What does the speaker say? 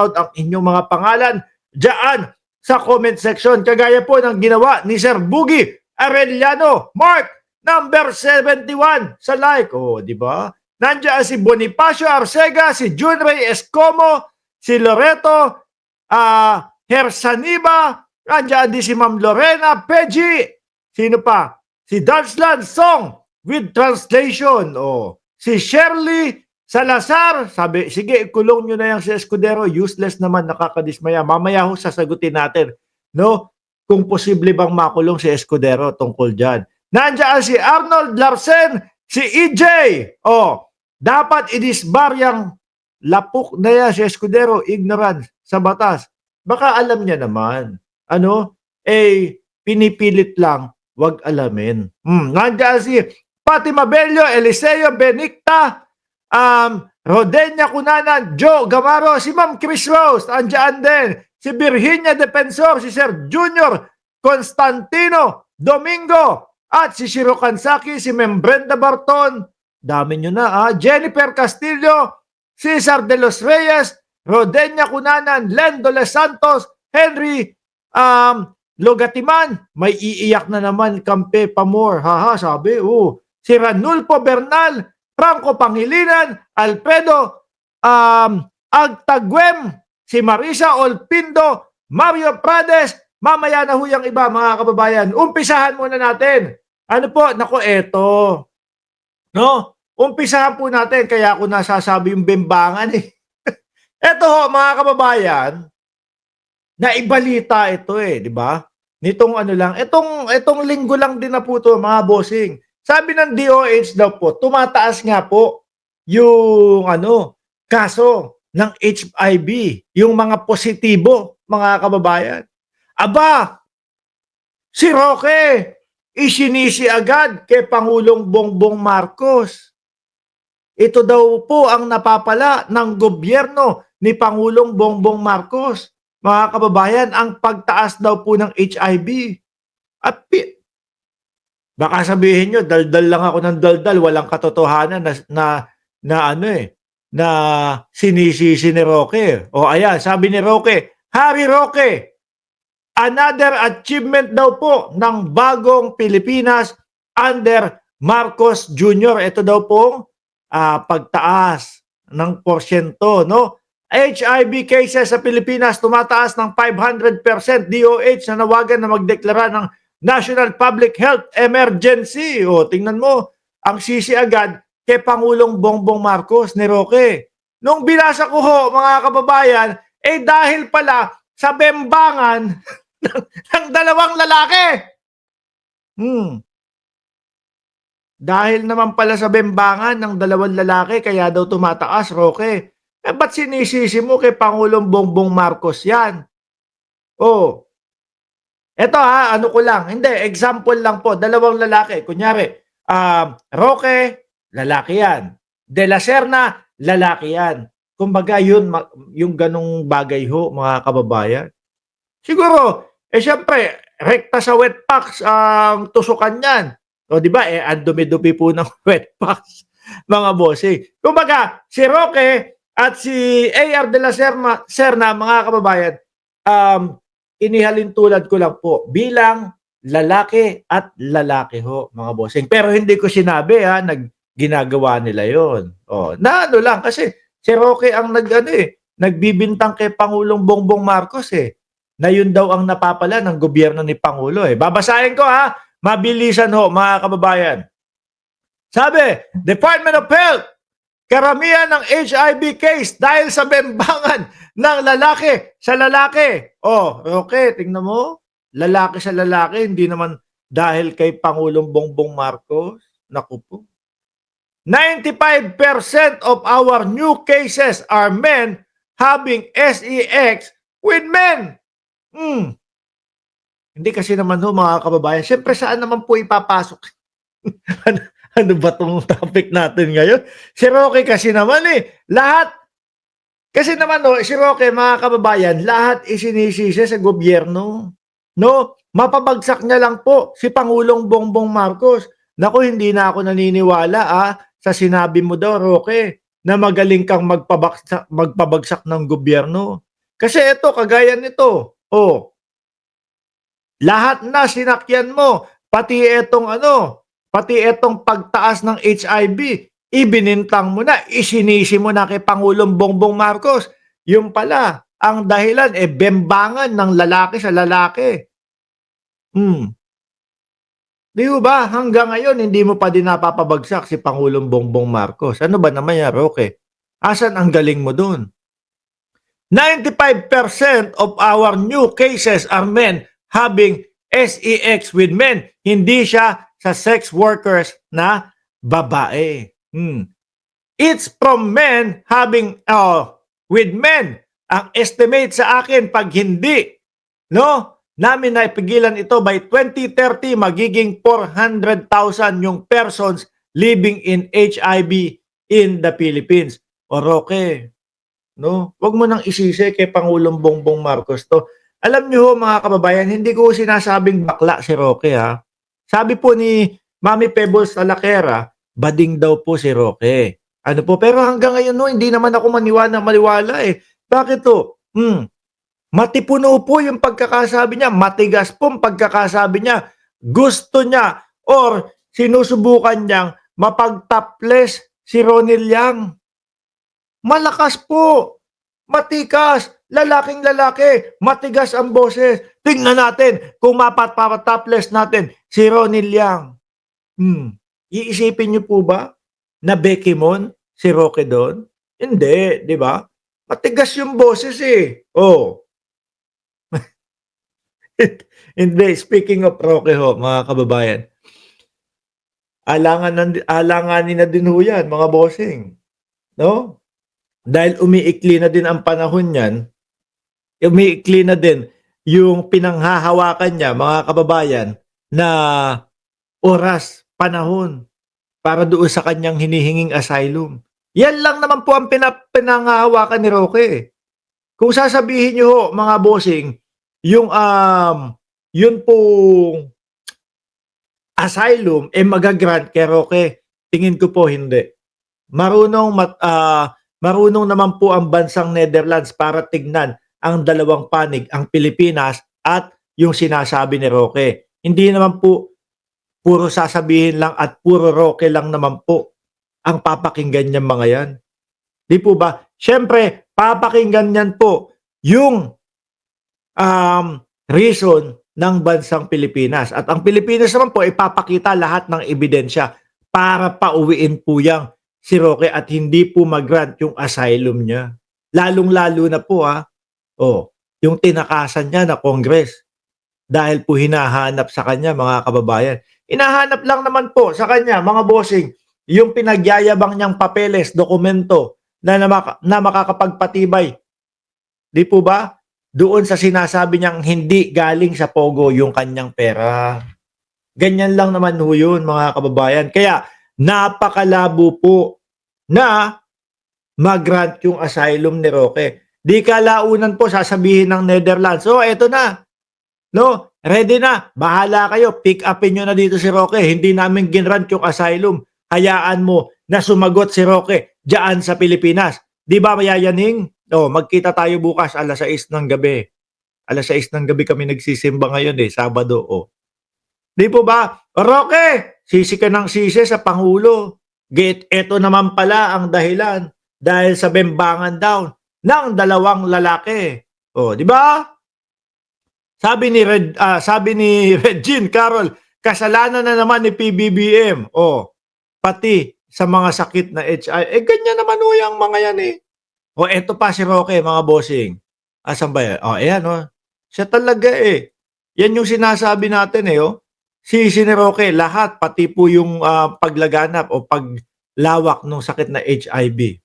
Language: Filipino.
out ang inyong mga pangalan dyan sa comment section. Kagaya po ng ginawa ni Sir Boogie Arellano. Mark, number 71 sa like. O, di ba? Nandiyan si Bonifacio Arcega, si Junray Escomo, si Loreto, Hersaniba, nandiyan din si Ma'am Lorena Peji. Sino pa? Si Darslan Song with translation. O, si Shirley Salazar, sabi, sige, kulong nyo na yung si Escudero, useless naman, nakakadismaya. Mamaya ho sasagutin natin, no? Kung posible bang makulong si Escudero tungkol dyan. Nandiyan si Arnold Larsen, si EJ. O, dapat idisbar yung lapok na yan si Escudero, ignorant sa batas. Baka alam niya naman. Ano? Pinipilit lang, wag alamin. Nandiyan si Fatima Bello, Eliseo Benicta, Rodenya Cunanan, Joe Gamaro, si Ma'am Chris Rose, andyan din, si Virginia Defensor, si Sir Junior Constantino Domingo, at si Shiro Kansaki, si Ma'am Brenda Barton, dami nyo na, Jennifer Castillo, Cesar de los Reyes, Rodenya Cunanan, Lendo Les Santos, Henry Logatiman, may iiyak na naman, Campe Pamor, haha, sabi, si Ranulfo Bernal, Franco Pangilinan, Alfredo Agtagwem, si Marisa Olpindo, Mario Prades, mamaya na huyang iba mga kababayan. Umpisahan muna natin. Ano po? Naku, eto. No? Umpisahan po natin, kaya ako nasasabi yung bembangan eh. Eto ho, mga kababayan, naibalita ito di ba? Nitong ano lang, itong linggo lang din na po ito, mga bossing. Sabi ng DOH daw po, tumataas nga po yung kaso ng HIV, yung mga positibo, mga kababayan. Aba, si Roque, isinisi agad kay Pangulong Bongbong Marcos. Ito daw po ang napapala ng gobyerno ni Pangulong Bongbong Marcos. Mga kababayan, ang pagtaas daw po ng HIV. At baka sabihin nyo, daldal lang ako ng daldal, walang katotohanan na sinisisi ni Roque. O ayan, sabi ni Roque, Harry Roque, another achievement daw po ng bagong Pilipinas under Marcos Jr. Ito daw pong pagtaas ng porsyento, no? HIV cases sa Pilipinas tumataas ng 500%. DOH na nawagan na magdeklara ng National Public Health Emergency. O, tingnan mo, ang sisi agad kay Pangulong Bongbong Marcos ni Roque. Nung binasa ko ho, mga kababayan, dahil pala sa bembangan ng dalawang lalaki. Dahil naman pala sa bembangan ng dalawang lalaki, kaya daw tumataas, Roque. Ba't sinisisi mo kay Pangulong Bongbong Marcos yan? Oh, eto ano ko lang, hindi, example lang po, dalawang lalaki. Kunyari, Roque, lalaki yan. De la Serna, lalaki yan. Kumbaga yun, yung ganong bagay ho, mga kababayan. Siguro, syempre, rekta sa wet packs ang tusukan yan. O di ba, ang dumi-dumi po ng wet packs, mga bossing. Kumbaga, si Roque at si AR de la Serna, mga kababayan, inihalin tulad ko lang po bilang lalaki at lalaki ho, mga bossing. Pero hindi ko sinabi ginagawa nila yon. Na ano lang, kasi si Roque ang nagbibintang kay Pangulong Bongbong Marcos na yun daw ang napapala ng gobyerno ni Pangulo Babasahin ko mabilisan ho, mga kababayan. Sabi, Department of Health, karamihan ng HIV case dahil sa bembangan ng lalaki sa lalaki. Roque, tingnan mo, lalaki sa lalaki, hindi naman dahil kay Pangulong Bongbong Marcos. Naku po. 95% of our new cases are men having SEX with men. Hindi kasi naman mga kababayan, siyempre saan naman po ipapasok? Ano ba itong topic natin ngayon? Si Roque kasi naman lahat, kasi naman si Roque, mga kababayan, lahat isinisisi sa gobyerno. No? Mapabagsak niya lang po si Pangulong Bongbong Marcos. Naku, hindi na ako naniniwala sa sinabi mo daw, Roque, na magaling kang magpabagsak ng gobyerno. Kasi eto kagaya nito, oh, lahat na sinakyan mo, pati etong pagtaas ng HIV, ibinintang mo na, isinisi mo na kay Pangulong Bongbong Marcos. Yun pala, ang dahilan, bembangan ng lalaki sa lalaki. Hmm, 'di ho ba hanggang ngayon hindi mo pa din napapabagsak si Pangulong Bongbong Marcos. Ano ba naman yan, Roque? Asan ang galing mo dun? 95% of our new cases are men having sex with men. Hindi siya sa sex workers na babae. It's from men having with men. Ang estimate sa akin pag hindi, no? Namin na ipigilan ito by 2030 magiging 400,000 yung persons living in HIV in the Philippines. O Roque, no? Wag mo nang isisi kay Pangulong Bongbong Marcos 'to. Alam niyo ho mga kababayan, hindi ko sinasabing bakla si Roque ha. Sabi po ni Mami Pebbles Salakera, bading daw po si Roque. Ano po, pero hanggang ngayon no, hindi naman ako maniwala eh. Bakit to? Matipuno po yung pagkakasabi niya, matigas po ang pagkakasabi niya. Gusto niya or sinusubukan niyang mapag-topless si Ronnie Yang. Malakas po, matikas, lalaking lalaki, matigas ang boses. Tingnan natin kung topless natin si Ronnie Yang. Iisipin niyo po ba na Bekimon si Roque doon? Hindi, 'di ba? Matigas yung boses eh. Oh. Hindi, speaking of Roque ho, mga kababayan, alanganin na din ho yan, mga bossing. No? Dahil umiikli na din ang panahon niyan, umiikli na din yung pinanghahawakan niya, mga kababayan, na oras, panahon, para doon sa kanyang hinihinging asylum. Yan lang naman po ang pinanghahawakan ni Roque. Kung sasabihin niyo ho, mga bossing, yung yun pong asylum magagrant kay Roque, tingin ko po hindi. Marunong naman po ang bansang Netherlands para tignan ang dalawang panig, ang Pilipinas at yung sinasabi ni Roque. Hindi naman po puro sasabihin lang at puro Roque lang naman po ang papakinggan niyang mga yan. Di po ba? Siyempre, papakinggan niyan po yung reason ng bansang Pilipinas. At ang Pilipinas naman po ipapakita lahat ng ebidensya para pauwiin po yang si Roque at hindi po mag-grant yung asylum niya. Lalong-lalo na po yung tinakasan niya na Congress dahil po hinahanap sa kanya mga kababayan. Hinahanap lang naman po sa kanya mga bossing yung pinagyayabang niyang papeles, dokumento na makakapagpatibay. Di po ba? Doon sa sinasabi niyang hindi galing sa Pogo yung kanyang pera. Ganyan lang naman ho yun mga kababayan. Kaya napakalabo po na mag-grant yung asylum ni Roque. Di kalaunan po sasabihin ng Netherlands, eto na. No, ready na. Bahala kayo. Pick upin nyo na dito si Roque. Hindi namin ginrant yung asylum. Hayaan mo na sumagot si Roque diyan sa Pilipinas. Di ba mayayaning? Magkita tayo bukas alas 6 ng gabi. Alas 6 ng gabi kami nagsisimba ngayon Sabado. Di po ba? Roque, sisi ka ng sisi sa Pangulo. Eto naman pala ang dahilan dahil sa bembangan daw ng dalawang lalaki. Di ba? Sabi ni Regine Carol, kasalanan na naman ni PBBM. Pati sa mga sakit na HIV. Ganyan naman yung mga yan eto pa si Roque, mga bossing. Asan ba yan? Ayan Siya talaga Yan yung sinasabi natin Si Roque, lahat, pati po yung paglaganap o paglawak ng sakit na HIV.